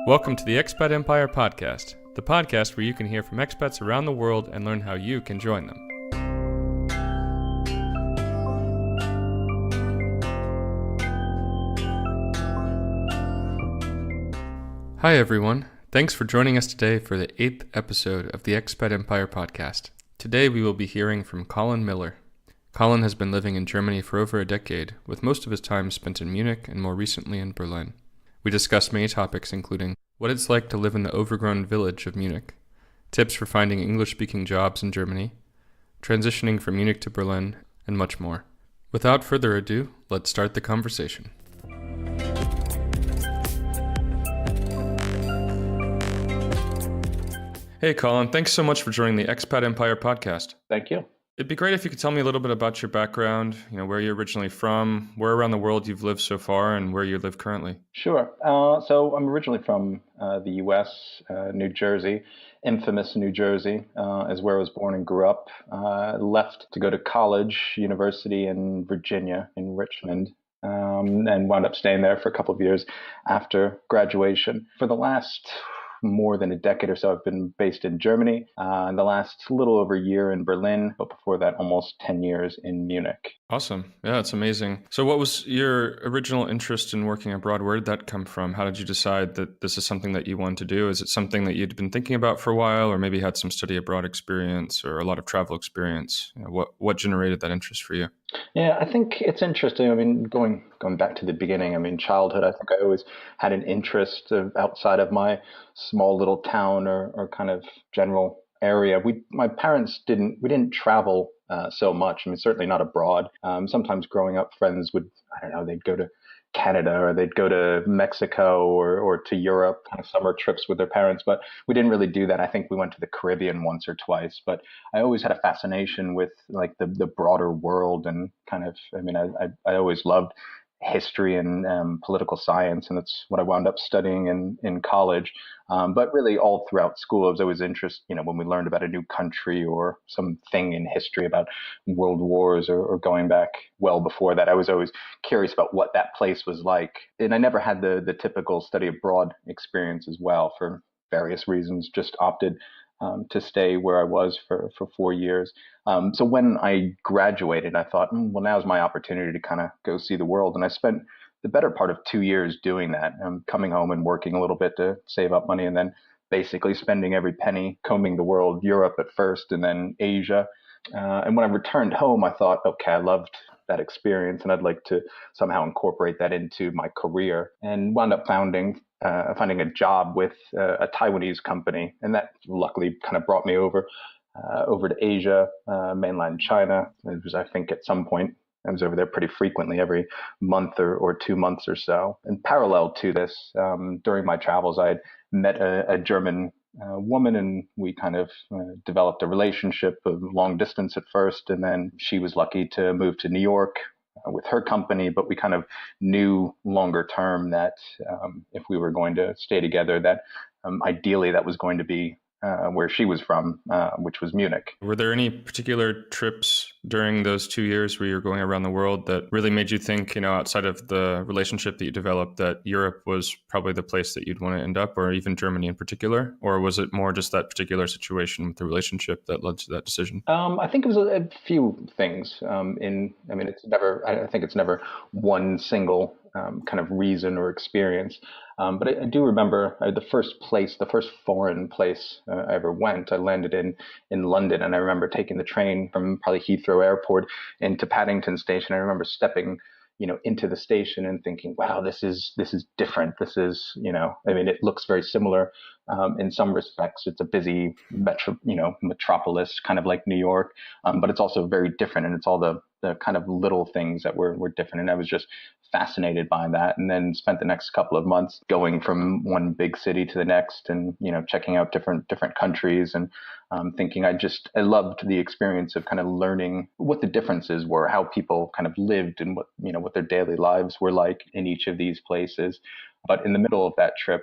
Welcome to the Expat Empire Podcast, the podcast where you can hear from expats around the world and learn how you can join them. Hi everyone, thanks for joining us today for the 8th episode of the Expat Empire Podcast. Today we will be hearing from Colin Miller. Colin has been living in Germany for over a decade, with most of his time spent in Munich and more recently in Berlin. We discussed many topics including what it's like to live in the overgrown village of Munich, tips for finding English-speaking jobs in Germany, transitioning from Munich to Berlin, and much more. Without further ado, let's start the conversation. Hey Colin, thanks so much for joining the Expat Empire Podcast. Thank you. It'd be great if you could tell me a little bit about your background, where you're originally from, where around the world you've lived so far, and where you live currently. Sure. So I'm originally from the U.S., New Jersey, infamous New Jersey, is where I was born and grew up. Left to go to college, university in Virginia, in Richmond, and wound up staying there for a couple of years after graduation. For the last more than a decade or so, I've been based in Germany, the last little over a year in Berlin, but before that, almost 10 years in Munich. Awesome. Yeah, that's amazing. So what was your original interest in working abroad? Where did that come from? How did you decide that this is something that you want to do? Is it something that you'd been thinking about for a while, or maybe had some study abroad experience or a lot of travel experience? What generated that interest for you? Yeah, I think it's interesting. I mean, going back to the beginning, childhood, I think I always had an interest outside of my small little town or kind of general area. My parents we didn't travel so much. Certainly not abroad. Sometimes growing up, friends would, they'd go to Canada or they'd go to Mexico or to Europe, kind of summer trips with their parents, but we didn't really do that. I think we went to the Caribbean once or twice, but I always had a fascination with like the broader world and kind of, I always loved history and political science, and that's what I wound up studying in college. But really all throughout school, I was always interested, when we learned about a new country or something in history about world wars or going back well before that, I was always curious about what that place was like. And I never had the typical study abroad experience as well for various reasons, just opted to stay where I was for 4 years. So when I graduated, I thought, well, now's my opportunity to kind of go see the world. And I spent the better part of 2 years doing that, coming home and working a little bit to save up money and then basically spending every penny combing the world, Europe at first and then Asia. And when I returned home, I thought, okay, I loved that experience and I'd like to somehow incorporate that into my career, and wound up finding a job with a Taiwanese company. And that luckily kind of brought me over to Asia, mainland China. It was, I think at some point, I was over there pretty frequently, every month or 2 months or so. And parallel to this, during my travels, I had met a German woman, and we kind of developed a relationship of long distance at first. And then she was lucky to move to New York with her company, but we kind of knew longer term that if we were going to stay together, that ideally that was going to be where she was from, which was Munich. Were there any particular trips during those 2 years where you're going around the world that really made you think, outside of the relationship that you developed, that Europe was probably the place that you'd want to end up, or even Germany in particular? Or was it more just that particular situation with the relationship that led to that decision? I think it was a few things. I think it's never one single kind of reason or experience. But I do remember the first foreign place I ever went. I landed in London, and I remember taking the train from probably Heathrow Airport into Paddington Station. I remember stepping, into the station and thinking, wow, this is different. This is, it looks very similar in some respects. It's a busy metropolis, kind of like New York, but it's also very different, and it's all the kind of little things that were different. And I was just fascinated by that, and then spent the next couple of months going from one big city to the next, and checking out different countries, and thinking I loved the experience of kind of learning what the differences were, how people kind of lived, and what their daily lives were like in each of these places. But in the middle of that trip,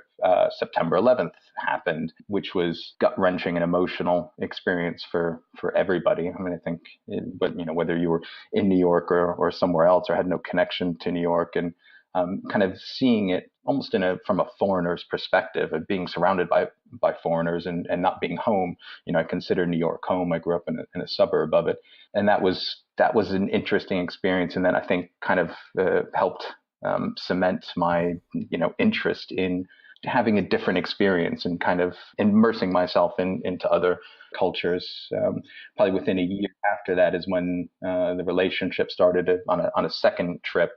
September 11th happened, which was gut-wrenching and emotional experience for everybody. I think, whether you were in New York or somewhere else, or had no connection to New York, and kind of seeing it almost from a foreigner's perspective of being surrounded by foreigners and not being home. I consider New York home. I grew up in a suburb of it, and that was an interesting experience. And then I think kind of helped cement my interest in having a different experience and kind of immersing myself into other cultures. Probably within a year after that is when the relationship started on a second trip.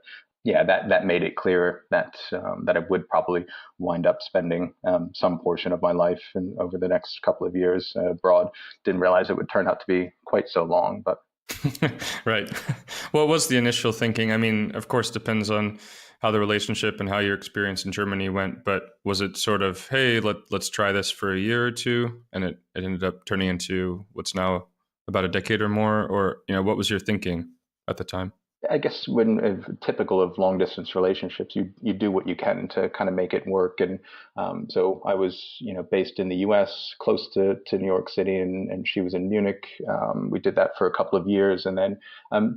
Yeah, that made it clear that I would probably wind up spending some portion of my life over the next couple of years abroad. Didn't realize it would turn out to be quite so long, but Right. What was the initial thinking? I mean, of course, depends on how the relationship and how your experience in Germany went, but was it sort of, hey, let's try this for a year or two, and it ended up turning into what's now about a decade or more? Or, what was your thinking at the time? I guess when typical of long distance relationships, you do what you can to kind of make it work. And so I was, based in the U.S., close to New York City, and she was in Munich. We did that for a couple of years, and then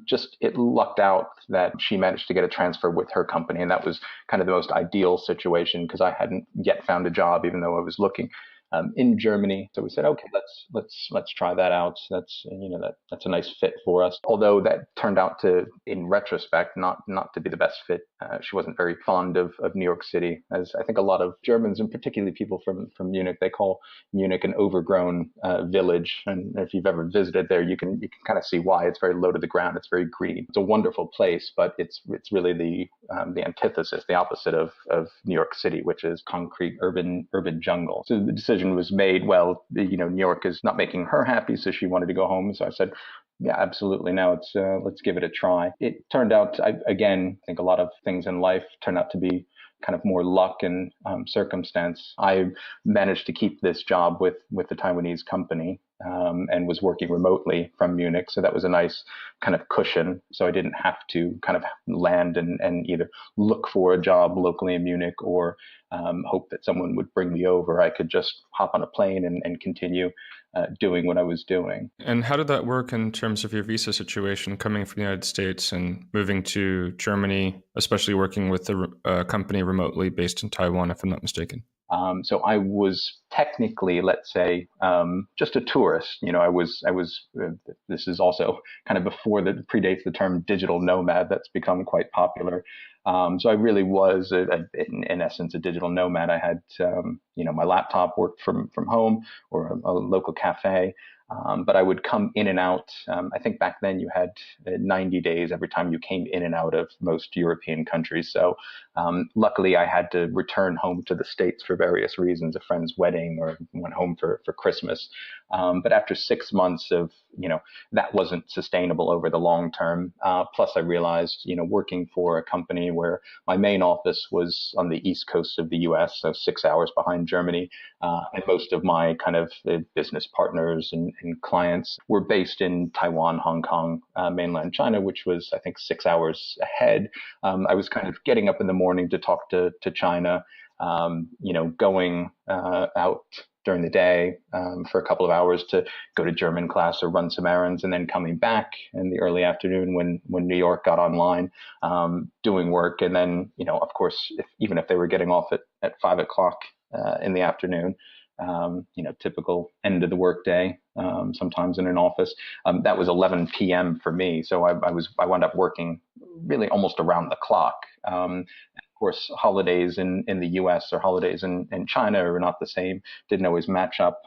just it lucked out that she managed to get a transfer with her company, and that was kind of the most ideal situation because I hadn't yet found a job, even though I was looking. In Germany. So we said, okay, let's try that out. That's a nice fit for us. Although that turned out to, in retrospect, not to be the best fit. She wasn't very fond of New York City, as I think a lot of Germans, and particularly people from Munich, they call Munich an overgrown village. And if you've ever visited there, you can kind of see why. It's very low to the ground. It's very green. It's a wonderful place, but it's really the antithesis, the opposite of New York City, which is concrete urban jungle. So the decision was made, well, New York is not making her happy, so she wanted to go home. So I said, yeah, absolutely. Now let's give it a try. It turned out, I think a lot of things in life turn out to be kind of more luck and circumstance. I managed to keep this job with the Taiwanese company and was working remotely from Munich. So that was a nice kind of cushion. So I didn't have to kind of land and either look for a job locally in Munich or hope that someone would bring me over. I could just hop on a plane and continue doing what I was doing. And how did that work in terms of your visa situation coming from the United States and moving to Germany, especially working with a company remotely based in Taiwan, if I'm not mistaken? So I was technically, let's say, just a tourist. I was. This is also kind of before that predates the term digital nomad that's become quite popular. So I really was, in essence, a digital nomad. I had, my laptop, worked from home or a local cafe. But I would come in and out. I think back then you had 90 days every time you came in and out of most European countries. So luckily I had to return home to the States for various reasons, a friend's wedding or went home for Christmas. But after 6 months of, that wasn't sustainable over the long term. Plus I realized, working for a company where my main office was on the East Coast of the US, so 6 hours behind Germany. And most of my kind of business partners and clients were based in Taiwan, Hong Kong, mainland China, which was, I think, 6 hours ahead. I was kind of getting up in the morning to talk to China, going out during the day for a couple of hours to go to German class or run some errands, and then coming back in the early afternoon when New York got online, doing work. And then, of course, even if they were getting off at 5 o'clock in the afternoon, typical end of the workday, sometimes in an office, that was 11 p.m. for me. So I wound up working really almost around the clock. Of course, holidays in the U.S. or holidays in China are not the same. Didn't always match up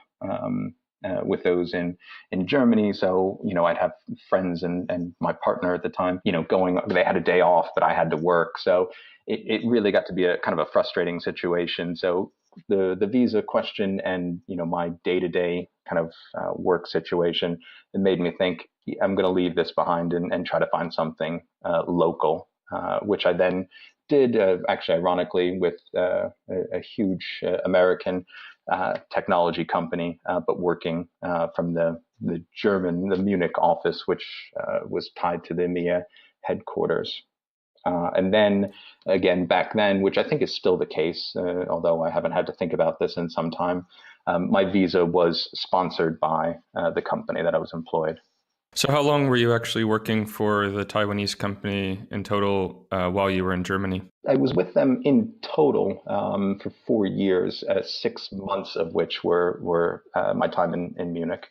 with those in Germany. So, I'd have friends and my partner at the time, they had a day off, but I had to work. So it really got to be a kind of a frustrating situation. So the visa question and, my day-to-day kind of work situation, it made me think I'm going to leave this behind and try to find something local, which I then did, actually, ironically, with a huge American technology company, but working from the Munich office, which was tied to the EMEA headquarters. And then again, back then, which I think is still the case, although I haven't had to think about this in some time, my visa was sponsored by the company that I was employed. So how long were you actually working for the Taiwanese company in total while you were in Germany? I was with them in total for 4 years, 6 months of which were my time in Munich.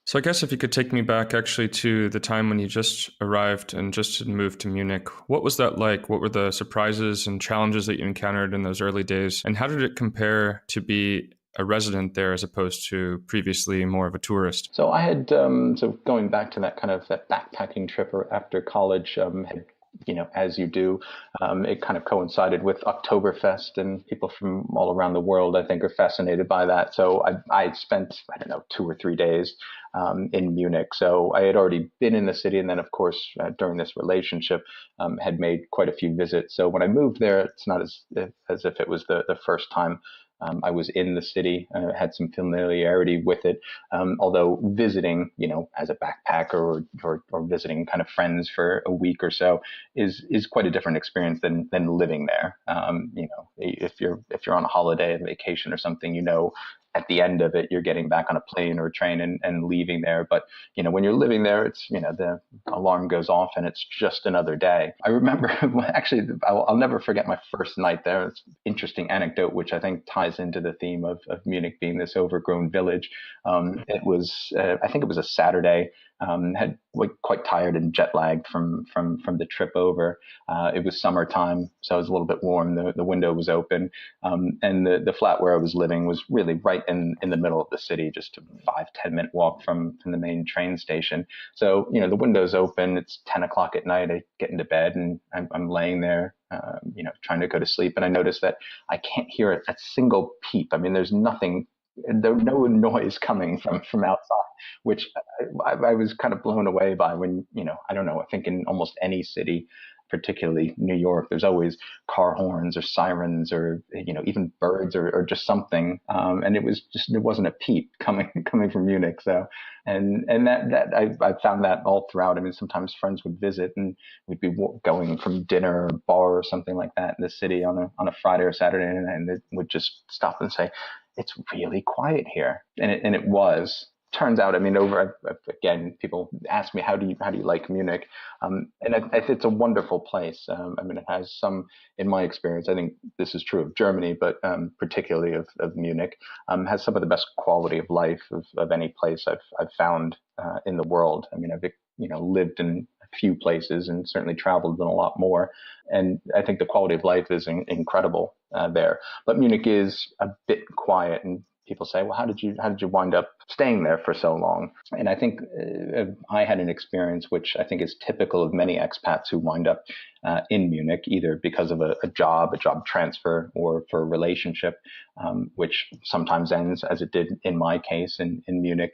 So I guess if you could take me back actually to the time when you just arrived and just moved to Munich, what was that like? What were the surprises and challenges that you encountered in those early days? And how did it compare to be a resident there as opposed to previously more of a tourist? So I had so going back to that kind of that backpacking trip or after college, had as you do, it kind of coincided with Oktoberfest, and people from all around the world, I think, are fascinated by that. So I spent, I don't know, 2 or 3 days in Munich. So I had already been in the city, and then, of course, during this relationship, had made quite a few visits. So when I moved there, it's not as if it was the first time I was in the city, had some familiarity with it. Although visiting, as a backpacker or visiting kind of friends for a week or so is quite a different experience than living there. If you're on a holiday, a vacation or something, at the end of it, you're getting back on a plane or a train and leaving there. But, when you're living there, it's, the alarm goes off and it's just another day. I remember, actually, I'll never forget my first night there. It's an interesting anecdote, which I think ties into the theme of Munich being this overgrown village. It was, I think it was a Saturday. Had quite tired and jet lagged from the trip over. It was summertime, so it was a little bit warm. The window was open, and the flat where I was living was really right in the middle of the city, just a 5-10 minute walk from the main train station. So the window's open. It's 10 o'clock at night. I get into bed and I'm laying there, trying to go to sleep, and I notice that I can't hear a single peep. I mean, there's nothing. There's no noise coming from outside, which I was kind of blown away by when, I don't know, I think in almost any city, particularly New York, there's always car horns or sirens or, even birds or just something. And there wasn't a peep coming from Munich. So, and that I found that all throughout. I mean, sometimes friends would visit and we'd be going from dinner or bar or something like that in the city on a Friday or Saturday, and they would just stop and say, it's really quiet here. And it was. Turns out, I mean, again, people ask me, how do you like Munich? And it's a wonderful place. I mean, it has some, in my experience, I think this is true of Germany, but particularly of Munich, has some of the best quality of life of any place I've found in the world. I mean, I've lived in a few places and certainly traveled in a lot more, and I think the quality of life is incredible there. But Munich is a bit quiet, and people say, well, how did you wind up staying there for so long? And I think I had an experience which I think is typical of many expats who wind up in Munich, either because of a job transfer, or for a relationship, which sometimes ends, as it did in my case in Munich.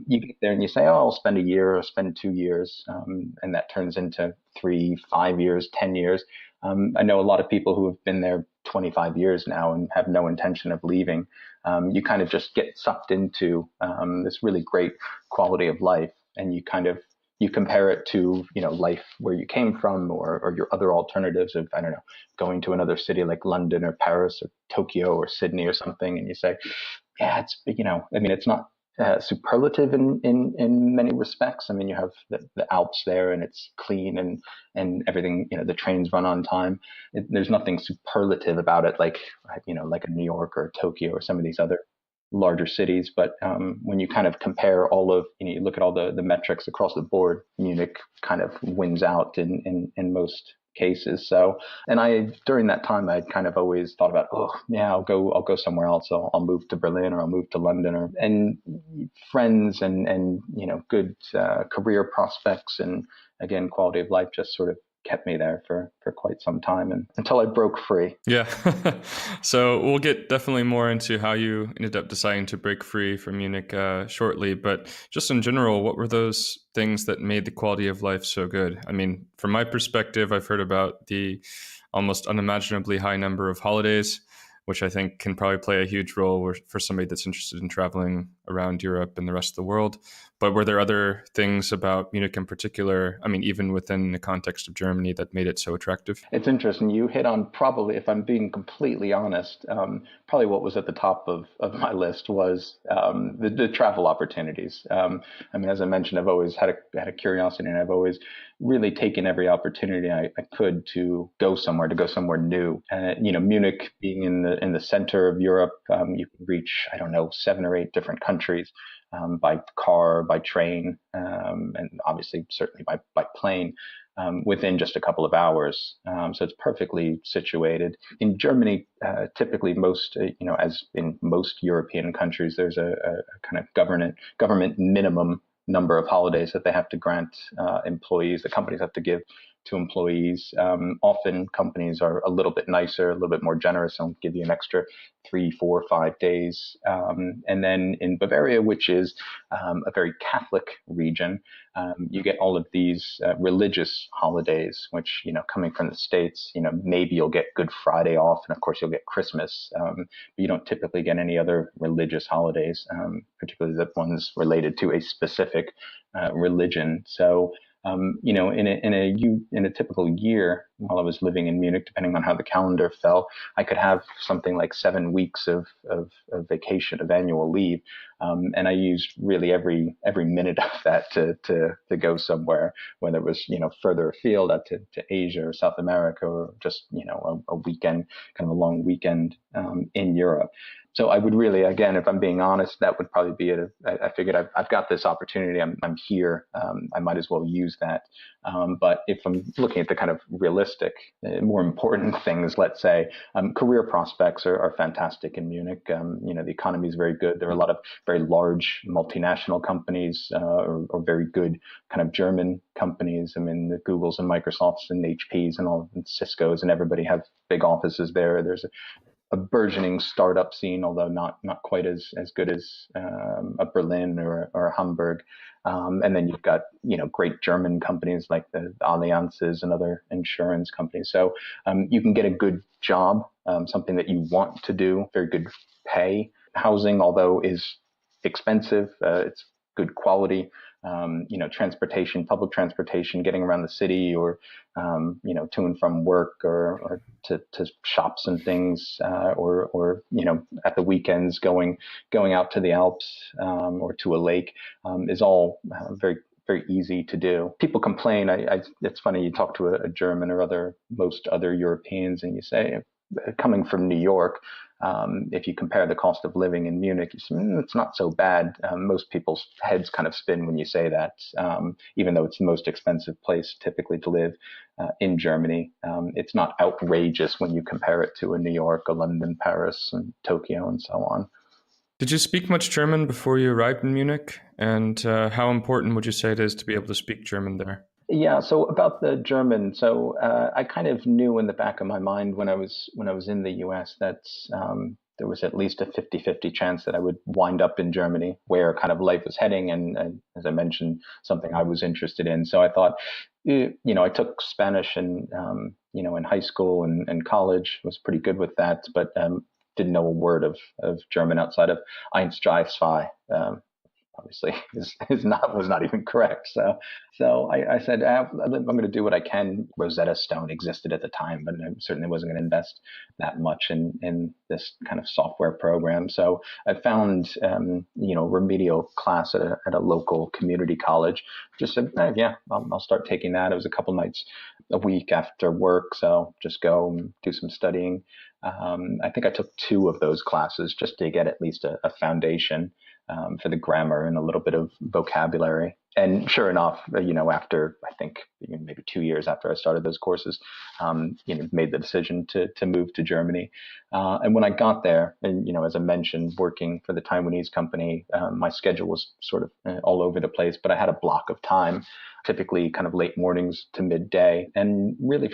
You get there and you say, oh, I'll spend a year or spend 2 years, and that turns into 3, 5 years, 10 years. I know a lot of people who have been there 25 years now and have no intention of leaving. You kind of just get sucked into this really great quality of life, and you compare it to life where you came from, or your other alternatives of, I don't know, going to another city like London or Paris or Tokyo or Sydney or something, and you say, yeah, it's I mean, it's not superlative in many respects. I mean, you have the Alps there, and it's clean and everything. The trains run on time. There's nothing superlative about it, like like a New York or Tokyo or some of these other larger cities. But when you kind of compare all of, you look at all the metrics across the board, Munich kind of wins out in most cases. So, and during that time, I'd kind of always thought about, oh yeah, I'll go somewhere else. I'll move to Berlin, or I'll move to London, and friends and good career prospects, and again, quality of life just sort of kept me there for quite some time, and until I broke free. Yeah. So we'll get definitely more into how you ended up deciding to break free from Munich shortly. But just in general, what were those things that made the quality of life so good? I mean, from my perspective, I've heard about the almost unimaginably high number of holidays, which I think can probably play a huge role for somebody that's interested in traveling around Europe and the rest of the world. But were there other things about Munich in particular, I mean, even within the context of Germany, that made it so attractive? It's interesting. You hit on probably, if I'm being completely honest, probably what was at the top of my list was the travel opportunities. I mean, as I mentioned, I've always had a curiosity, and I've always really taken every opportunity I could to go somewhere new. And Munich being in the center of Europe, you can reach, I don't know, 7 or 8 different countries by car, by train, and obviously certainly by plane. Within just a couple of hours. So it's perfectly situated. In Germany, typically as in most European countries, there's a kind of government minimum number of holidays that they have to grant employees, the companies have to give to employees. Often companies are a little bit nicer, a little bit more generous, and give you an extra 3, 4, 5 days. And then in Bavaria, which is a very Catholic region, you get all of these religious holidays, which, coming from the States, maybe you'll get Good Friday off, and of course you'll get Christmas, but you don't typically get any other religious holidays, particularly the ones related to a specific religion. So in a typical year while I was living in Munich, depending on how the calendar fell, I could have something like 7 weeks of vacation, of annual leave, and I used really every minute of that to go somewhere, whether it was further afield out to Asia or South America, or just a weekend, kind of a long weekend in Europe. So I would really, again, if I'm being honest, that would probably be it. I figured I've got this opportunity. I'm here. I might as well use that. But if I'm looking at the kind of realistic, more important things, let's say, career prospects are fantastic in Munich. The economy is very good. There are a lot of very large multinational companies, or very good kind of German companies. I mean, the Googles and Microsofts and HPs and all, and Cisco's, and everybody have big offices there. There's a burgeoning startup scene, although not quite as good as a Berlin or a Hamburg. And then you've got great German companies like the Allianzes and other insurance companies. So you can get a good job, something that you want to do, very good pay. Housing, although is expensive, it's good quality. Transportation, public transportation, getting around the city, or to and from work, or to shops and things, or at the weekends going out to the Alps, or to a lake, is all very, very easy to do. People complain. It's funny, you talk to a German or most other Europeans, and you say, coming from New York, if you compare the cost of living in Munich, you say, it's not so bad. Most people's heads kind of spin when you say that, even though it's the most expensive place typically to live in Germany. It's not outrageous when you compare it to a New York, a London, Paris, and Tokyo, and so on. Did you speak much German before you arrived in Munich? And how important would you say it is to be able to speak German there? Yeah, so about the German, so I kind of knew in the back of my mind when I was in the US that there was at least a 50-50 chance that I would wind up in Germany, where kind of life was heading, and as I mentioned, something I was interested in. So I thought, I took Spanish in high school and college, was pretty good with that, but didn't know a word of German outside of Eins, zwei, zwei. Obviously was not even correct. So I said, I'm going to do what I can. Rosetta Stone existed at the time, but I certainly wasn't going to invest that much in this kind of software program. So I found, remedial class at a local community college. Just said, I'll start taking that. It was a couple nights a week after work. So just go and do some studying. I think I took 2 of those classes just to get at least a foundation for the grammar and a little bit of vocabulary. And sure enough, after I think maybe 2 years after I started those courses, made the decision to move to Germany. And when I got there, and as I mentioned, working for the Taiwanese company, my schedule was sort of all over the place, but I had a block of time, typically kind of late mornings to midday. And really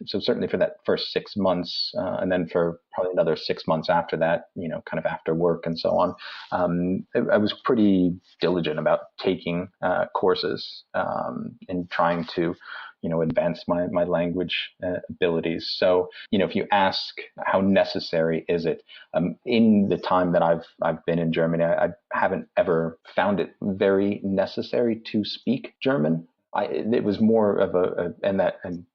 certainly for that first 6 months, and then for probably another 6 months after that, kind of after work and so on, I was pretty diligent about taking courses and trying to, advance my language abilities. So, if you ask how necessary is it, in the time that I've been in Germany, I haven't ever found it very necessary to speak German. It was more of and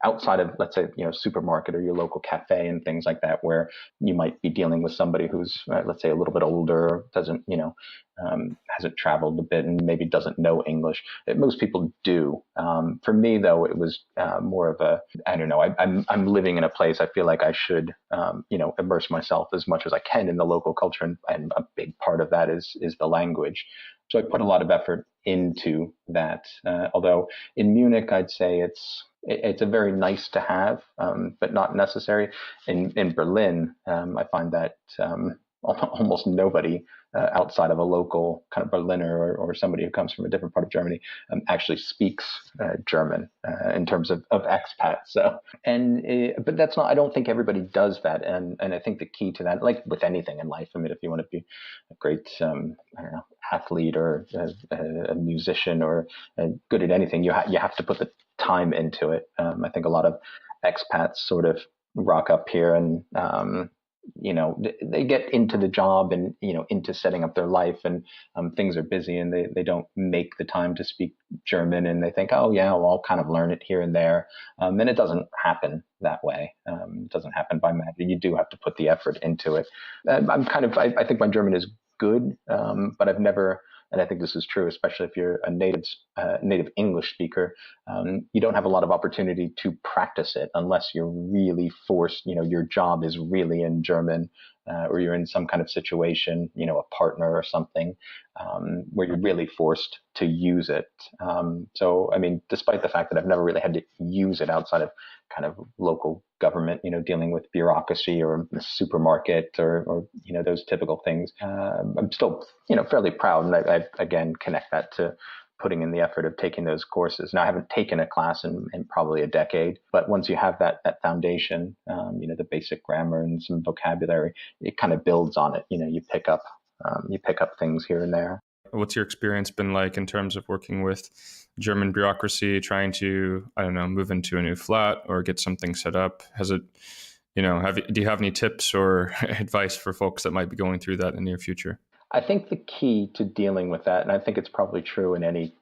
outside of, let's say, supermarket or your local cafe and things like that, where you might be dealing with somebody who's, let's say, a little bit older, doesn't, hasn't traveled a bit and maybe doesn't know English. Most people do. For me, though, it was more of I don't know. I'm living in a place I feel like I should, immerse myself as much as I can in the local culture, and a big part of that is the language. So I put a lot of effort into that. Although in Munich, I'd say it's a very nice to have, but not necessary. In Berlin, I find that almost nobody outside of a local kind of Berliner or somebody who comes from a different part of Germany actually speaks German in terms of expats. So, but that's not. I don't think everybody does that, and I think the key to that, like with anything in life, I mean, if you want to be a great, I don't know, athlete or a musician or good at anything, you have to put the time into it. I think a lot of expats sort of rock up here and they get into the job and into setting up their life, and things are busy and they don't make the time to speak German, and they think, oh yeah, well, I'll kind of learn it here and there, and it doesn't happen that way. It doesn't happen by magic. You do have to put the effort into it. I think my German is good, but I've never, and I think this is true, especially if you're a native English speaker, you don't have a lot of opportunity to practice it unless you're really forced. Your job is really in German, or you're in some kind of situation, a partner or something, where you're really forced to use it. So, I mean, despite the fact that I've never really had to use it outside of kind of local government, dealing with bureaucracy or the supermarket or those typical things, I'm still, fairly proud. And I again connect that to putting in the effort of taking those courses. Now, I haven't taken a class in probably a decade, but once you have that foundation, the basic grammar and some vocabulary, it kind of builds on it. You pick up things here and there. What's your experience been like in terms of working with German bureaucracy, trying to, I don't know, move into a new flat or get something set up? Has it, do you have any tips or advice for folks that might be going through that in the near future? I think the key to dealing with that, and I think it's probably true in any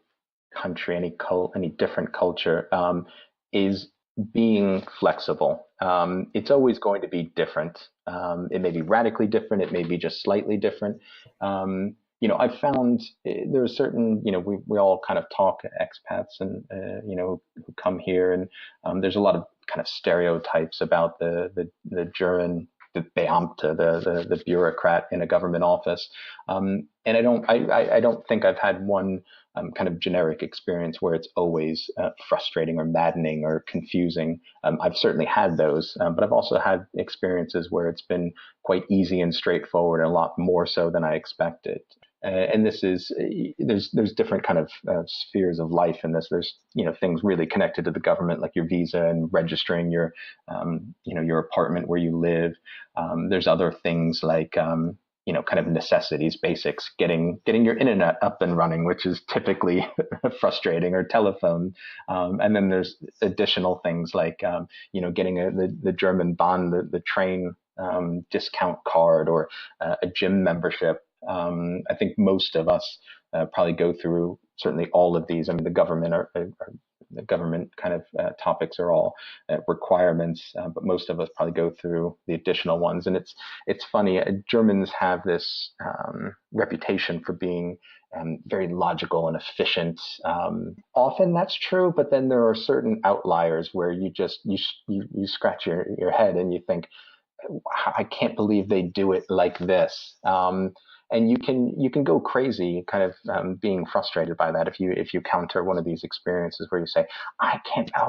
country, any different culture, is being flexible. It's always going to be different. It may be radically different. It may be just slightly different. I found there are certain, we all kind of talk expats and, who come here, and there's a lot of kind of stereotypes about the German, the Beamte, the bureaucrat in a government office. And I don't think I've had one kind of generic experience where it's always frustrating or maddening or confusing. I've certainly had those, but I've also had experiences where it's been quite easy and straightforward, and a lot more so than I expected. And this is, there's different kind of spheres of life in this. There's, things really connected to the government, like your visa and registering your, your apartment where you live. There's other things like, kind of necessities, basics, getting your internet up and running, which is typically frustrating, or telephone. And then there's additional things like, getting the German Bahn, the train discount card, or a gym membership. I think most of us probably go through certainly all of these. I mean, the government the government kind of topics are all requirements, but most of us probably go through the additional ones. And it's funny. Germans have this reputation for being very logical and efficient. Often that's true, but then there are certain outliers where you scratch your head and you think, I can't believe they do it like this. And you can go crazy, kind of being frustrated by that if you counter one of these experiences where you say,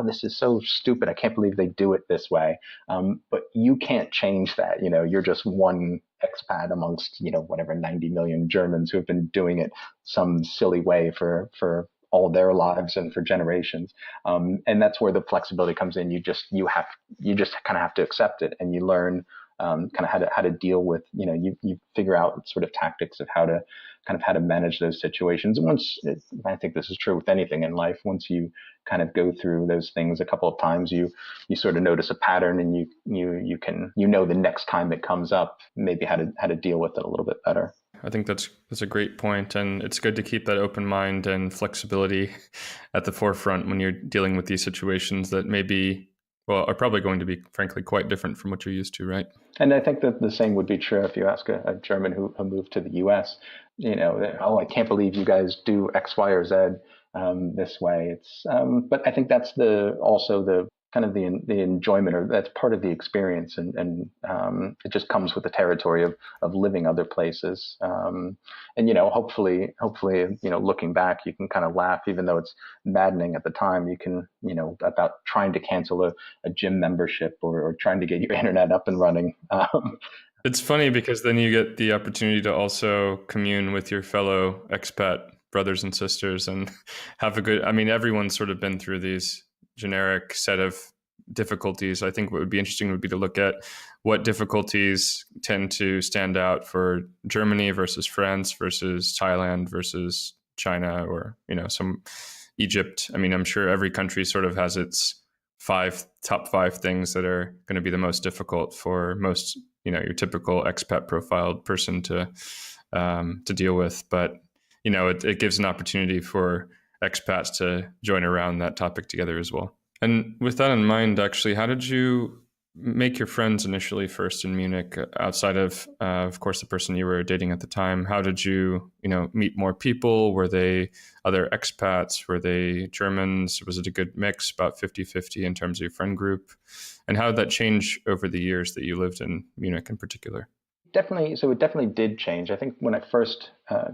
this is so stupid. I can't believe they do it this way. But you can't change that. You're just one expat amongst, whatever 90 million Germans who have been doing it some silly way for all their lives and for generations. And that's where the flexibility comes in. You just kind of have to accept it, and you learn kind of how to deal with, you figure out sort of tactics of how to kind of how to manage those situations. And I think this is true with anything in life, once you kind of go through those things a couple of times, you sort of notice a pattern, and you can, the next time it comes up, maybe how to deal with it a little bit better. I think that's a great point, and it's good to keep that open mind and flexibility at the forefront when you're dealing with these situations that are probably going to be, frankly, quite different from what you're used to, right? And I think that the same would be true if you ask a German who moved to the U.S. Oh, I can't believe you guys do X, Y, or Z this way. But I think that's also the kind of the enjoyment, or that's part of the experience, and it just comes with the territory of living other places. And hopefully, looking back, you can kind of laugh, even though it's maddening at the time. You can, about trying to cancel a gym membership, or trying to get your internet up and running. It's funny because then you get the opportunity to also commune with your fellow expat brothers and sisters and have everyone's sort of been through these generic set of difficulties. I think what would be interesting would be to look at what difficulties tend to stand out for Germany versus France versus Thailand versus China, or, some Egypt. I'm sure every country sort of has its top five things that are going to be the most difficult for most, your typical expat profiled person to deal with. But, it gives an opportunity for expats to join around that topic together as well. And with that in mind, actually, how did you make your friends initially first in Munich, outside of course, the person you were dating at the time? How did you, meet more people? Were they other expats? Were they Germans? Was it a good mix, about 50-50 in terms of your friend group? And how did that change over the years that you lived in Munich in particular? Definitely. So it definitely did change. I think when I first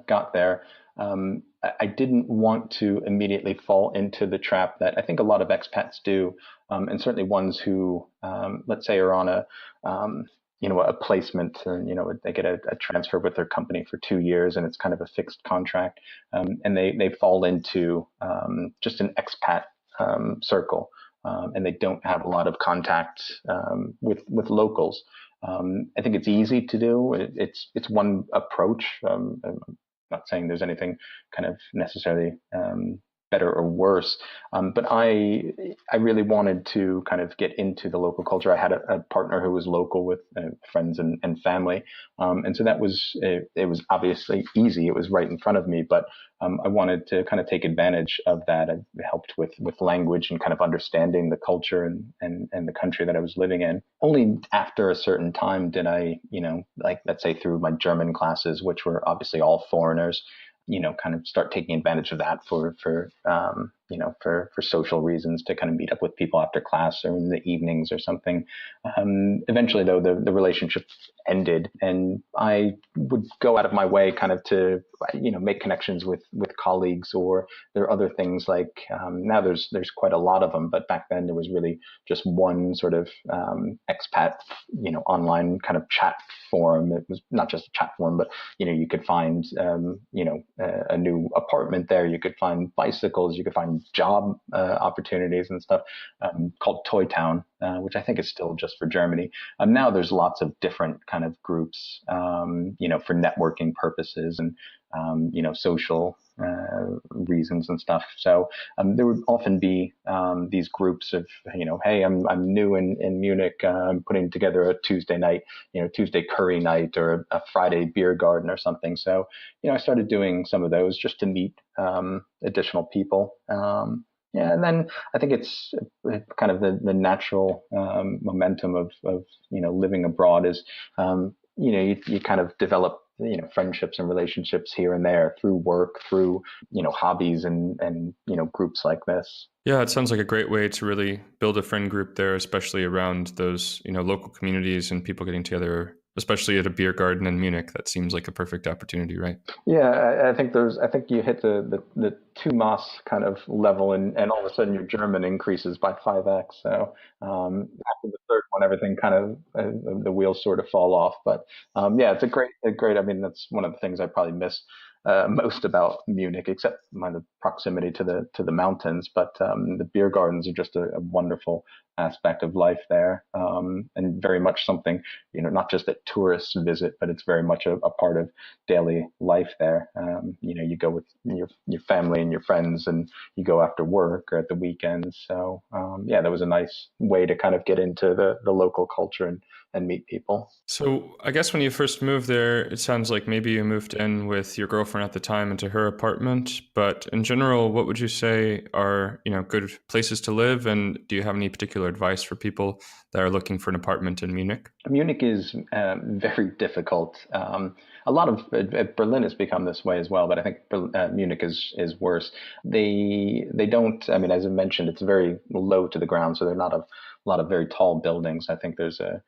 got there, I didn't want to immediately fall into the trap that I think a lot of expats do, and certainly ones who, let's say, are on a placement, and they get a transfer with their company for 2 years, and it's kind of a fixed contract, and they fall into just an expat circle, and they don't have a lot of contact with locals. I think it's easy to do. It's one approach. I'm not saying there's anything kind of necessarily better or worse, but I really wanted to kind of get into the local culture. I had a partner who was local with friends and family, and so that it was obviously easy. It was right in front of me, but I wanted to kind of take advantage of that. It helped with language and kind of understanding the culture and the country that I was living in. Only after a certain time did I, like, let's say through my German classes, which were obviously all foreigners, kind of start taking advantage of that for social reasons, to kind of meet up with people after class or in the evenings or something. Eventually, though, the relationship ended, and I would go out of my way kind of to, make connections with colleagues, or there are other things like, now there's quite a lot of them, but back then there was really just one sort of expat, online kind of chat forum. It was not just a chat forum, but, you could find, a new apartment there. You could find bicycles. You could find job opportunities and stuff, called Toy Town, which I think is still just for Germany. Now there's lots of different kind of groups, for networking purposes and, social reasons and stuff. So there would often be these groups of, hey, I'm new in Munich. I'm putting together a Tuesday night, Tuesday curry night, or a Friday beer garden or something. So, I started doing some of those just to meet additional people. Yeah, and then I think it's kind of the natural momentum of living abroad is, you kind of develop friendships and relationships here and there through work, through hobbies and groups like this. Yeah, it sounds like a great way to really build a friend group there, especially around those local communities and people getting together, especially at a beer garden in Munich. That seems like a perfect opportunity, right? Yeah, I think you hit the 2 Maß kind of level, and all of a sudden your German increases by 5x. So after the third one, everything kind of the wheels sort of fall off. But yeah, it's a great. I mean, that's one of the things I probably miss most about Munich, except the proximity to the mountains. But the beer gardens are just a wonderful aspect of life there, and very much something, not just that tourists visit, but it's very much a part of daily life there. You go with your family and your friends, and you go after work or at the weekends. So yeah, that was a nice way to kind of get into the local culture and meet people. So I guess when you first moved there, it sounds like maybe you moved in with your girlfriend at the time into her apartment. But in general, what would you say are, good places to live? And do you have any particular advice for people that are looking for an apartment in Munich? Munich is very difficult. A lot of Berlin has become this way as well, but I think Munich is worse. They don't. I mean, as I mentioned, it's very low to the ground, so there are not a lot of very tall buildings. I think there's a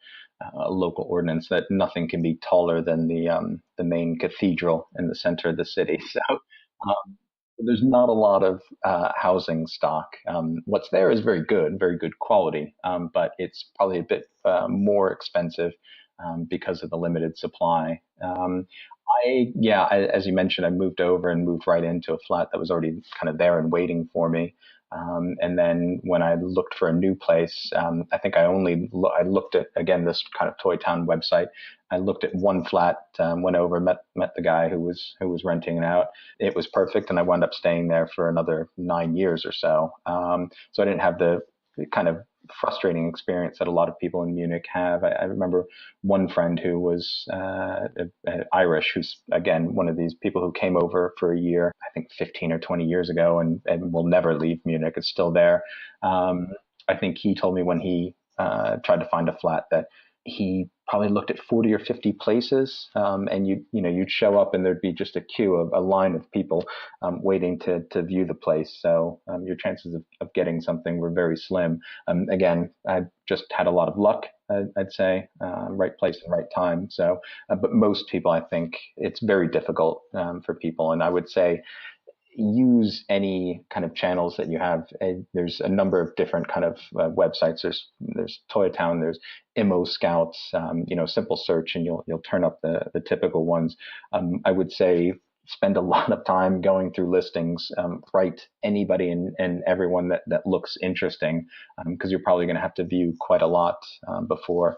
local ordinance that nothing can be taller than the main cathedral in the center of the city. So um, there's not a lot of housing stock. What's there is very good quality, but it's probably a bit more expensive because of the limited supply. As you mentioned, I moved over and moved right into a flat that was already kind of there and waiting for me. And then when I looked for a new place, I think I looked at, again, this kind of Toy Town website. I looked at one flat, went over, met the guy who was renting it out. It was perfect, and I wound up staying there for another 9 years or so. So I didn't have the kind of frustrating experience that a lot of people in Munich have. I remember one friend who was Irish, who's again one of these people who came over for a year, I think 15 or 20 years ago, and will never leave Munich. It's still there. I think he told me when he tried to find a flat that he probably looked at 40 or 50 places, and you'd show up and there'd be just a queue of a line of people waiting to view the place. So your chances of getting something were very slim. Again, I just had a lot of luck, I'd say, right place and right time. So, but most people, I think it's very difficult for people, and I would say use any kind of channels that you have. There's a number of different kind of websites. There's Toy Town, there's Immo Scouts, simple search and you'll turn up the typical ones. I would say spend a lot of time going through listings, write anybody and everyone that looks interesting, because you're probably going to have to view quite a lot before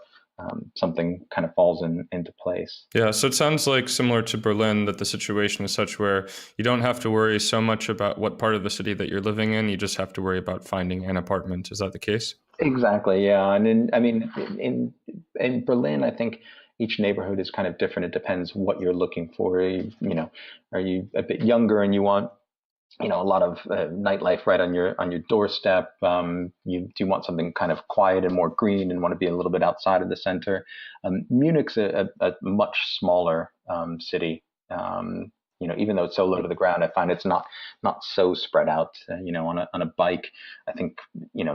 something kind of falls into place. Yeah, so it sounds like similar to Berlin, that the situation is such where you don't have to worry so much about what part of the city that you're living in. You just have to worry about finding an apartment. Is that the case? Exactly, yeah. And in Berlin, I think each neighborhood is kind of different. It depends what you're looking for. Are you a bit younger and you want a lot of nightlife right on your doorstep? Do you want something kind of quiet and more green and want to be a little bit outside of the center? Munich's a much smaller city. Even though it's so low to the ground, I find it's not so spread out. On a bike, I think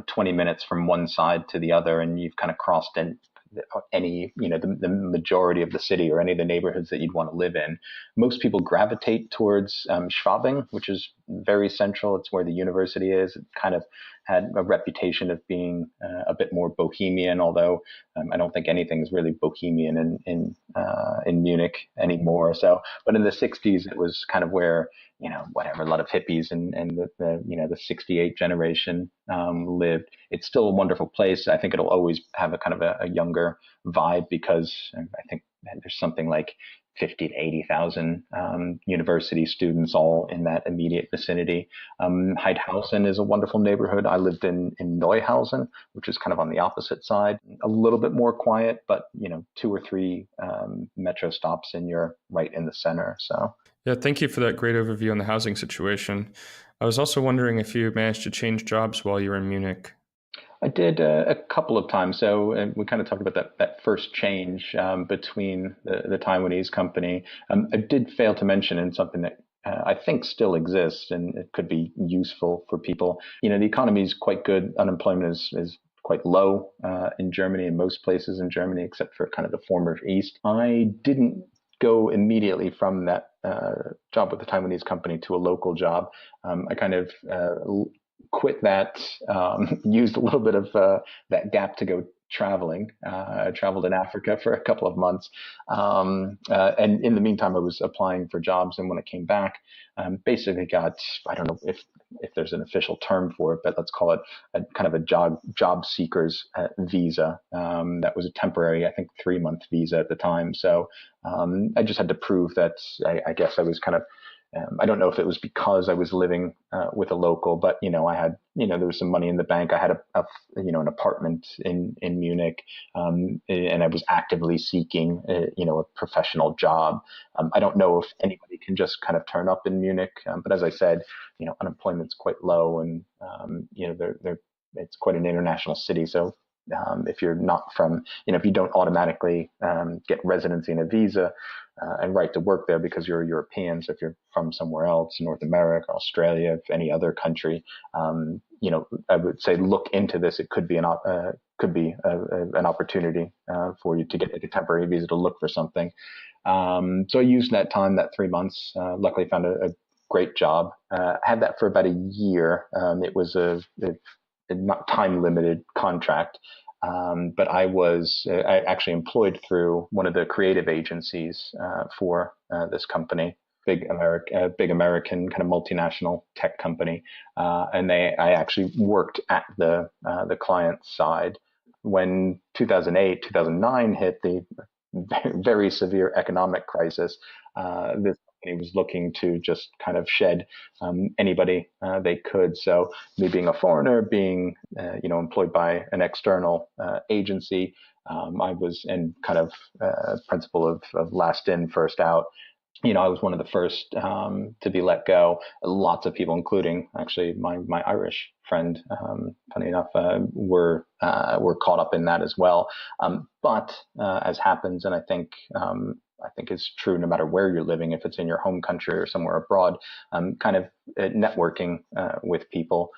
20 minutes from one side to the other, and you've kind of crossed in any the majority of the city or any of the neighborhoods that you'd want to live in. Most people gravitate towards Schwabing, which is very central. It's where the university is. It kind of had a reputation of being a bit more bohemian, although I don't think anything's really bohemian in Munich anymore. So, but in the 60s, it was kind of where a lot of hippies and the 68 generation lived. It's still a wonderful place. I think it'll always have a kind of a younger vibe, because I think there's something like 50 to 80,000 university students all in that immediate vicinity. Heidhausen is a wonderful neighborhood. I lived in Neuhausen, which is kind of on the opposite side, a little bit more quiet, but 2 or 3 metro stops and you're right in the center. So. Yeah, thank you for that great overview on the housing situation. I was also wondering if you managed to change jobs while you were in Munich. I did a couple of times. So we kind of talked about that first change between the Taiwanese company. I did fail to mention, in something that I think still exists and it could be useful for people. The economy is quite good. Unemployment is quite low in Germany, in most places in Germany, except for kind of the former East. I didn't go immediately from that job with the Taiwanese company to a local job. I kind of quit that, used a little bit of that gap to go traveling. I traveled in Africa for a couple of months. And in the meantime, I was applying for jobs. And when I came back, basically got, I don't know if there's an official term for it, but let's call it a kind of a job seekers visa. That was a temporary, I think, 3-month visa at the time. So I just had to prove that I guess I was kind of I don't know if it was because I was living with a local, but I had there was some money in the bank. I had an apartment in Munich, and I was actively seeking a professional job. I don't know if anybody can just kind of turn up in Munich, but as I said, unemployment's quite low, and it's quite an international city. So if you're not from, if you don't automatically get residency and a visa and right to work there because you're European, so if you're from somewhere else, North America, Australia, any other country, I would say look into this. It could be an opportunity for you to get a temporary visa to look for something. So I used that time, that 3 months. Luckily, found a great job. Had that for about a year. It was a not time limited contract. But I was actually employed through one of the creative agencies for this company, big American kind of multinational tech company, and I actually worked at the client side. When 2008, 2009 hit, the very severe economic crisis, this company was looking to just kind of shed anybody they could. So me being a foreigner, being employed by an external agency, I was in kind of principle of last in, first out. I was one of the first to be let go. Lots of people, including actually my Irish friend, funny enough, were caught up in that as well. But as happens, and I think it's true no matter where you're living, if it's in your home country or somewhere abroad, kind of networking with people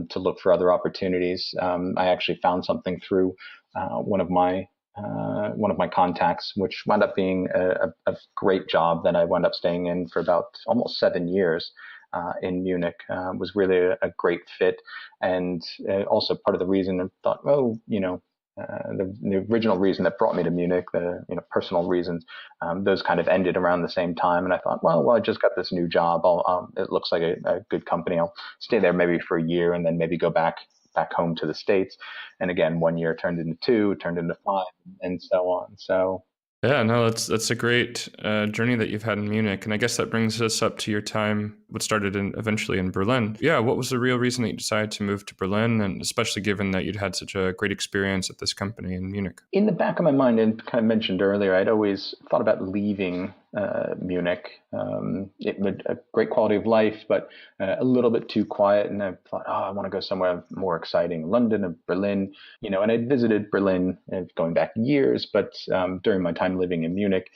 to look for other opportunities. I actually found something through one of my contacts, which wound up being a great job that I wound up staying in for about almost 7 years in Munich. Was really a great fit, and also part of the reason I thought, the original reason that brought me to Munich, the personal reasons, those kind of ended around the same time, and I thought, well, I just got this new job. It looks like a good company. I'll stay there maybe for a year, and then maybe go back home to the States. And again, 1 year turned into 2, turned into 5, and so on. So yeah, no, that's a great journey that you've had in Munich, and I guess that brings us up to your time, what started eventually in Berlin. Yeah, what was the real reason that you decided to move to Berlin, and especially given that you'd had such a great experience at this company in Munich? In the back of my mind, and kind of mentioned earlier, I'd always thought about leaving Munich. It would a great quality of life, but a little bit too quiet. And I thought, I want to go somewhere more exciting, London and Berlin. And I'd visited Berlin going back years, but during my time living in Munich,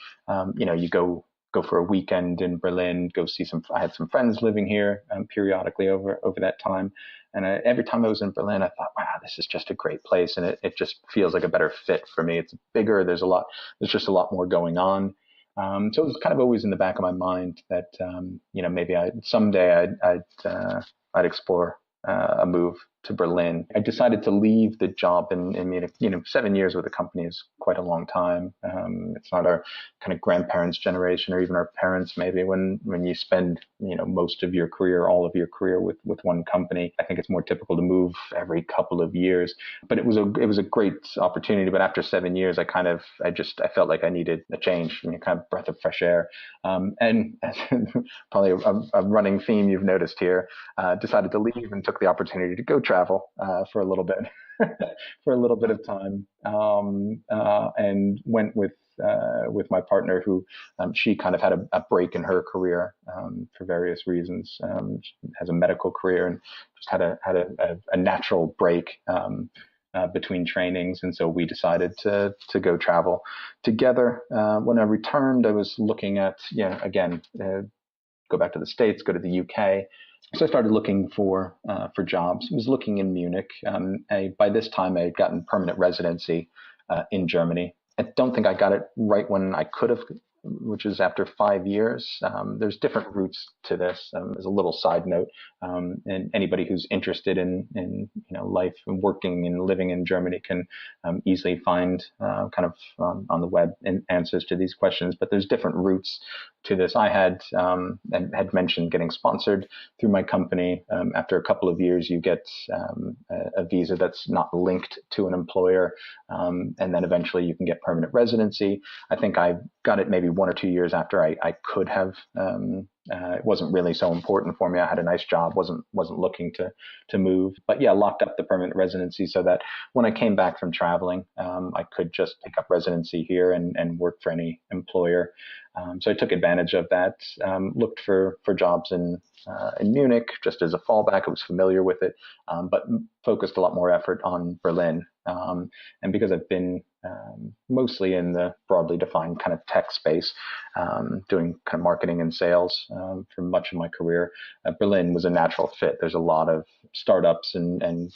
you go for a weekend in Berlin, go see I had some friends living here periodically over that time. And every time I was in Berlin, I thought, wow, this is just a great place. And it just feels like a better fit for me. It's bigger. There's just a lot more going on. So it was kind of always in the back of my mind that, maybe someday I'd explore a move to Berlin. I decided to leave the job in Munich. 7 years with a company is quite a long time. It's not our kind of grandparents' generation or even our parents, maybe when you spend, most of your career, all of your career with one company. I think it's more typical to move every couple of years. But it was a great opportunity. But after 7 years, I felt like I needed a change, kind of breath of fresh air. And probably a running theme you've noticed here, decided to leave and took the opportunity to go travel for a little bit, for a little bit of time, and went with my partner, who she kind of had a break in her career for various reasons. She has a medical career and just had a natural break between trainings, and so we decided to go travel together. When I returned, I was looking at go back to the States, go to the UK. So I started looking for jobs. I was looking in Munich. By this time, I had gotten permanent residency in Germany. I don't think I got it right when I could have which is after 5 years. There's different routes to this. As a little side note, and anybody who's interested in life and working and living in Germany can easily find kind of on the web answers to these questions. But there's different routes to this. I and had mentioned getting sponsored through my company. After a couple of years, you get a visa that's not linked to an employer, and then eventually you can get permanent residency. I think I got it maybe 1 or 2 years after I could have. It wasn't really so important for me. I had a nice job, wasn't looking to move, but yeah, locked up the permanent residency so that when I came back from traveling, I could just pick up residency here and work for any employer. So I took advantage of that. Looked for jobs in Munich just as a fallback. I was familiar with it, but focused a lot more effort on Berlin. And because I've been mostly in the broadly defined kind of tech space, doing kind of marketing and sales for much of my career, Berlin was a natural fit. There's a lot of startups and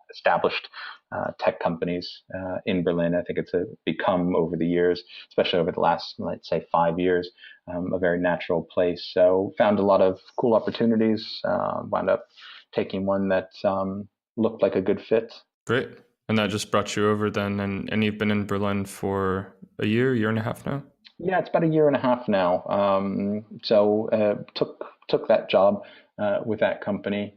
established tech companies in Berlin. I think it's become over the years, especially over the last, let's say, 5 years, a very natural place. So found a lot of cool opportunities, wound up taking one that looked like a good fit. Great. And that just brought you over then, and you've been in Berlin for a year and a half now? Yeah, it's about a year and a half now. So took that job with that company.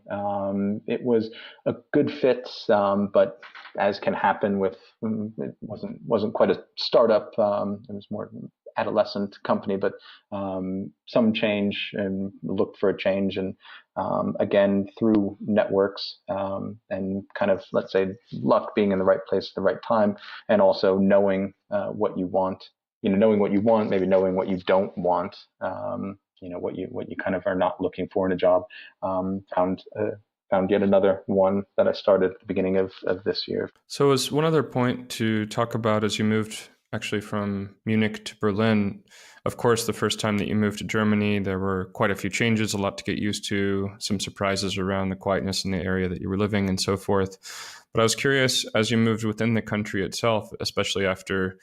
It was a good fit, but as can happen with, it wasn't quite a startup. It was more adolescent company, but some change, and looked for a change, and again through networks, and kind of, let's say, luck, being in the right place at the right time, and also knowing what you want. Knowing what you want, maybe knowing what you don't want. What you kind of are not looking for in a job. Found yet another one that I started at the beginning of this year. So as one other point to talk about, as you moved actually from Munich to Berlin, of course, the first time that you moved to Germany, there were quite a few changes, a lot to get used to, some surprises around the quietness in the area that you were living and so forth. But I was curious, as you moved within the country itself, especially after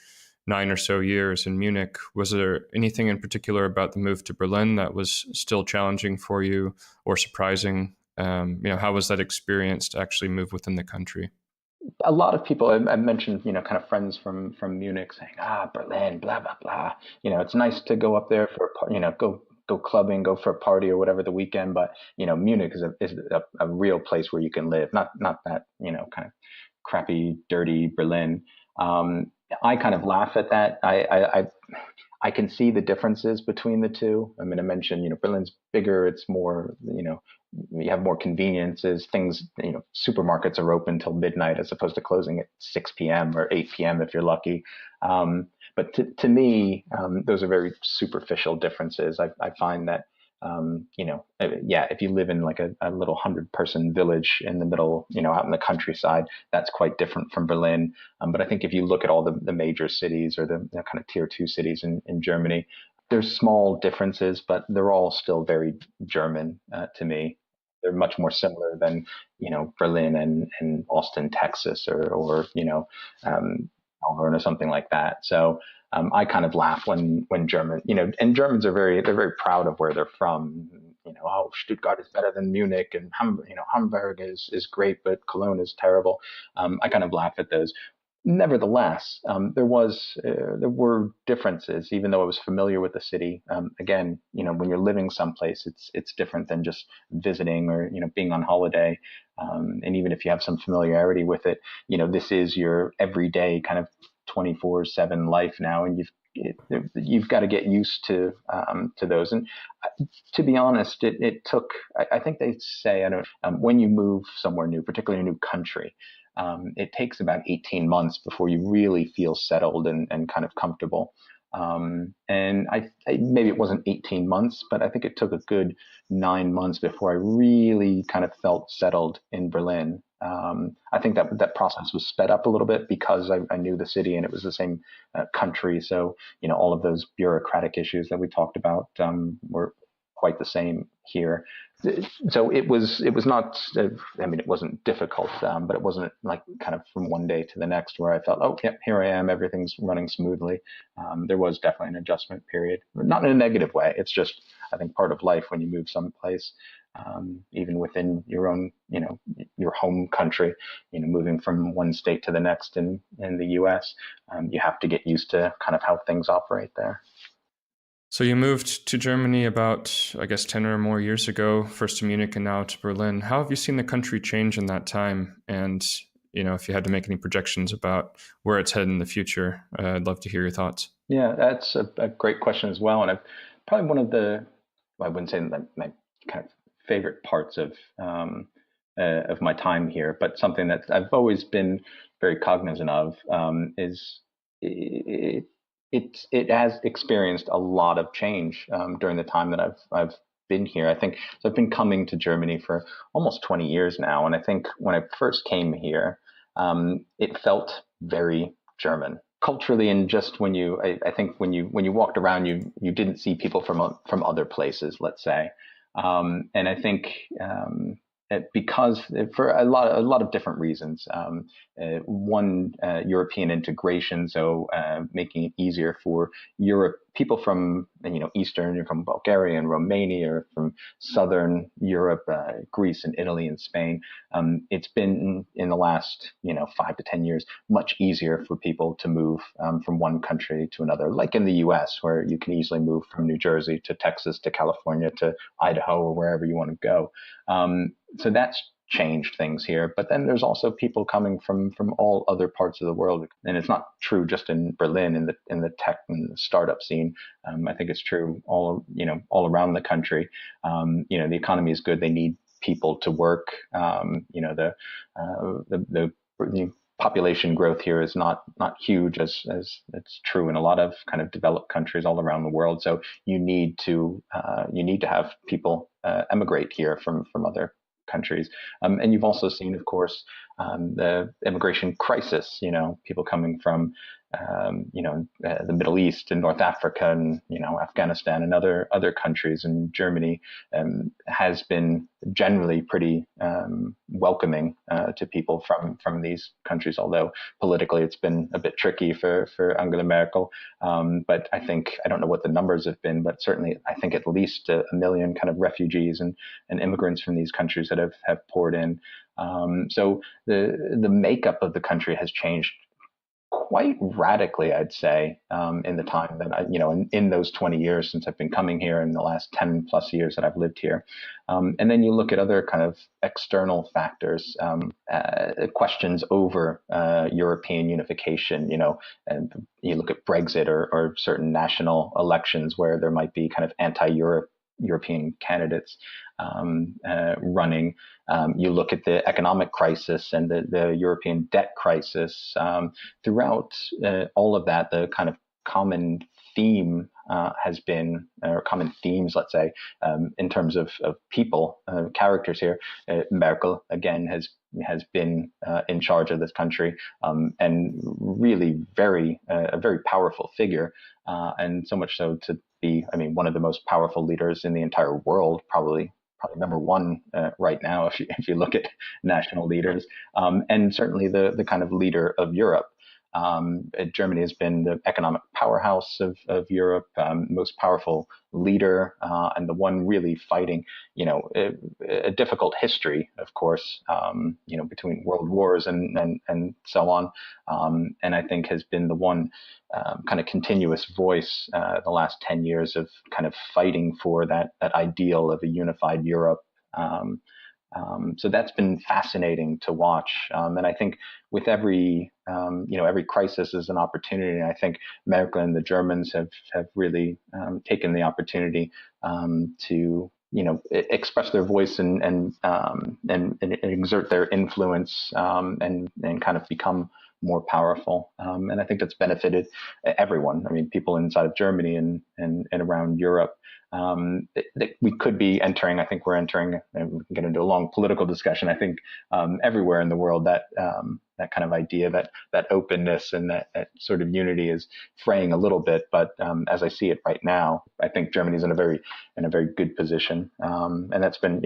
9 or so years in Munich, was there anything in particular about the move to Berlin that was still challenging for you or surprising? How was that experience to actually move within the country? A lot of people I mentioned, kind of friends from Munich saying, Berlin, blah, blah, blah. It's nice to go up there for, go clubbing, go for a party or whatever the weekend. But, Munich is a real place where you can live, not that, kind of crappy, dirty Berlin. I kind of laugh at that. I can see the differences between the two. I mean, I mentioned, Berlin's bigger. It's more, you have more conveniences. Things, supermarkets are open till midnight as opposed to closing at 6 p.m. or 8 p.m. if you're lucky. But to me, those are very superficial differences. I find that, if you live in like a little 100-person village in the middle, out in the countryside, that's quite different from Berlin. But I think if you look at all the major cities or the kind of tier 2 cities in Germany, there's small differences, but they're all still very German to me. They're much more similar than, Berlin and Austin, Texas, or Melbourne or something like that. So I kind of laugh when German, and Germans they're very proud of where they're from. Stuttgart is better than Munich, and Hamburg is great, but Cologne is terrible. I kind of laugh at those. Nevertheless, there were differences, even though I was familiar with the city. Again, when you're living someplace, it's different than just visiting or being on holiday. And even if you have some familiarity with it, this is your everyday kind of 24/7 life now, and you've got to get used to those. And to be honest, it took. I think they say, I don't know, when you move somewhere new, particularly a new country, it takes about 18 months before you really feel settled and kind of comfortable. And I maybe it wasn't 18 months, but I think it took a good 9 months before I really kind of felt settled in Berlin. I think that process was sped up a little bit because I knew the city and it was the same country. So, all of those bureaucratic issues that we talked about were quite the same here. So it was not, I mean, it wasn't difficult, but it wasn't like kind of from one day to the next where I felt, oh, yeah, here I am, everything's running smoothly. There was definitely an adjustment period, not in a negative way. It's just, I think, part of life when you move someplace, even within your own, your home country, moving from one state to the next in the U.S., you have to get used to kind of how things operate there. So you moved to Germany about, I guess, 10 or more years ago, first to Munich and now to Berlin. How have you seen the country change in that time? And, if you had to make any projections about where it's headed in the future, I'd love to hear your thoughts. Yeah, that's a great question as well. And I've probably one of the, well, I wouldn't say my kind of favorite parts of my time here, but something that I've always been very cognizant of, is it has experienced a lot of change during the time that I've been here. I think so. I've been coming to Germany for almost 20 years now, and I think when I first came here, it felt very German culturally, and just I think when you walked around, you didn't see people from other places, let's say, and I think. Because for a lot of different reasons. One, European integration, so making it easier for people from Eastern, from Bulgaria and Romania, or from Southern Europe, Greece and Italy and Spain. It's been in the last 5 to 10 years much easier for people to move from one country to another, like in the U.S., where you can easily move from New Jersey to Texas to California to Idaho or wherever you want to go. So that's changed things here. But then there's also people coming from all other parts of the world, and it's not true just in Berlin in the tech and the startup scene. I think it's true all around the country. The economy is good. They need people to work. The population growth here is not huge as it's true in a lot of kind of developed countries all around the world. So you need to have people emigrate here from other countries. And you've also seen, of course, the immigration crisis, people coming from, the Middle East and North Africa and, Afghanistan and other countries. And Germany has been generally pretty welcoming to people from these countries, although politically it's been a bit tricky for Angela Merkel. But I don't know what the numbers have been, but certainly I think at least a million kind of refugees and immigrants from these countries that have poured in. So the makeup of the country has changed quite radically, I'd say, in the time that in those 20 years since I've been coming here, in the last 10 plus years that I've lived here. And then you look at other kind of external factors, questions over European unification, and you look at Brexit or certain national elections where there might be kind of European candidates running. You look at the economic crisis and the European debt crisis. Throughout all of that, the kind of common theme has been, or common themes, let's say, in terms of people, characters here. Merkel, again, has been in charge of this country, and really a very powerful figure, and so much so to be, one of the most powerful leaders in the entire world, probably number one right now if you look at national leaders, and certainly the kind of leader of Europe. Germany has been the economic powerhouse of Europe, most powerful leader, and the one really fighting, a difficult history, of course, between world wars and so on. And I think has been the one kind of continuous voice the last 10 years of kind of fighting for that ideal of a unified Europe. So that's been fascinating to watch. And I think with every crisis is an opportunity. And I think Merkel and the Germans have really taken the opportunity to express their voice and exert their influence, and kind of become more powerful. And I think that's benefited everyone. People inside of Germany and around Europe. We could be entering, I think we're entering, and we can get into a long political discussion, I think everywhere in the world that that kind of idea, that openness and that sort of unity is fraying a little bit. But as I see it right now, I think Germany's in a very good position, and that's been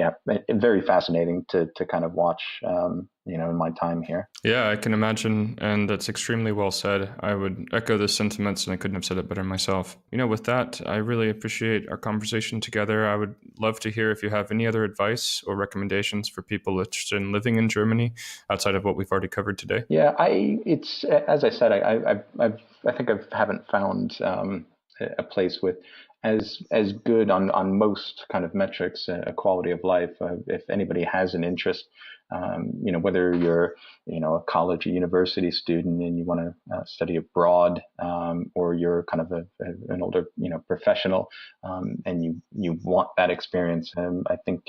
very fascinating to kind of watch. In my time here. Yeah, I can imagine, and that's extremely well said. I would echo the sentiments, and I couldn't have said it better myself. With that, I really appreciate our conversation together. I would love to hear if you have any other advice or recommendations for people interested in living in Germany outside of what we've already covered today. Yeah, it's as I said, I think I haven't found a place with as good on most kind of metrics, a quality of life. If anybody has an interest, whether you're a college or university student and you want to study abroad, or you're kind of an older professional, and you want that experience, I think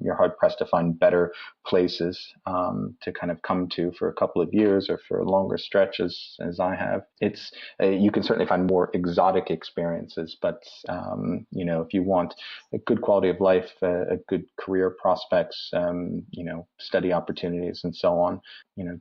you're hard pressed to find better places to kind of come to for a couple of years or for a longer stretch as I have. It's you can certainly find more exotic experiences, but if you want a good quality of life, a good career prospects, study opportunities, and so on,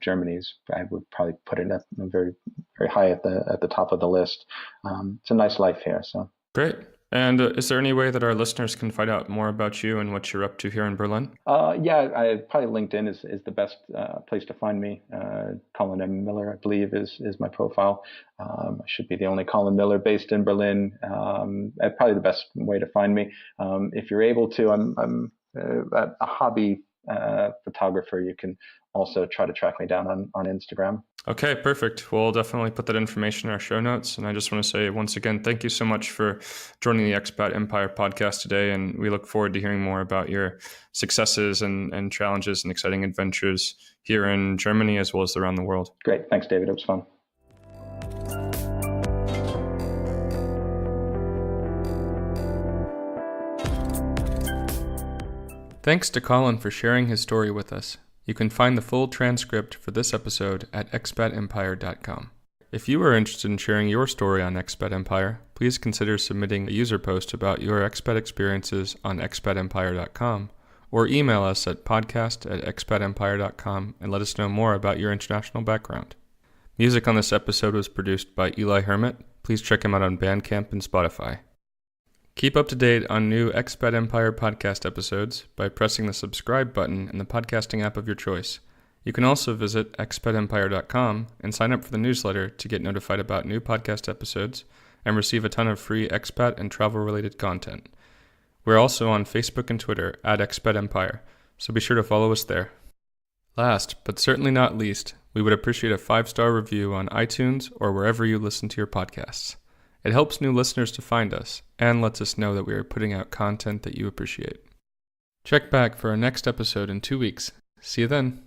Germany's, I would probably put it up very, very high at the top of the list. It's a nice life here. So great. And is there any way that our listeners can find out more about you and what you're up to here in Berlin? Probably LinkedIn is the best place to find me. Colin M. Miller, I believe, is my profile. I should be the only Colin Miller based in Berlin. Probably the best way to find me. If you're able to, I'm a hobby photographer. You can also try to track me down on Instagram. Okay, perfect. We'll definitely put that information in our show notes. And I just want to say once again, thank you so much for joining the Expat Empire podcast today. And we look forward to hearing more about your successes and challenges and exciting adventures here in Germany as well as around the world. Great. Thanks, David. It was fun. Thanks to Colin for sharing his story with us. You can find the full transcript for this episode at expatempire.com. If you are interested in sharing your story on Expat Empire, please consider submitting a user post about your expat experiences on expatempire.com or email us at podcast@expatempire.com and let us know more about your international background. Music on this episode was produced by Eli Hermit. Please check him out on Bandcamp and Spotify. Keep up to date on new Expat Empire podcast episodes by pressing the subscribe button in the podcasting app of your choice. You can also visit expatempire.com and sign up for the newsletter to get notified about new podcast episodes and receive a ton of free expat and travel-related content. We're also on Facebook and Twitter at Expat Empire, so be sure to follow us there. Last, but certainly not least, we would appreciate a 5-star review on iTunes or wherever you listen to your podcasts. It helps new listeners to find us and lets us know that we are putting out content that you appreciate. Check back for our next episode in 2 weeks. See you then.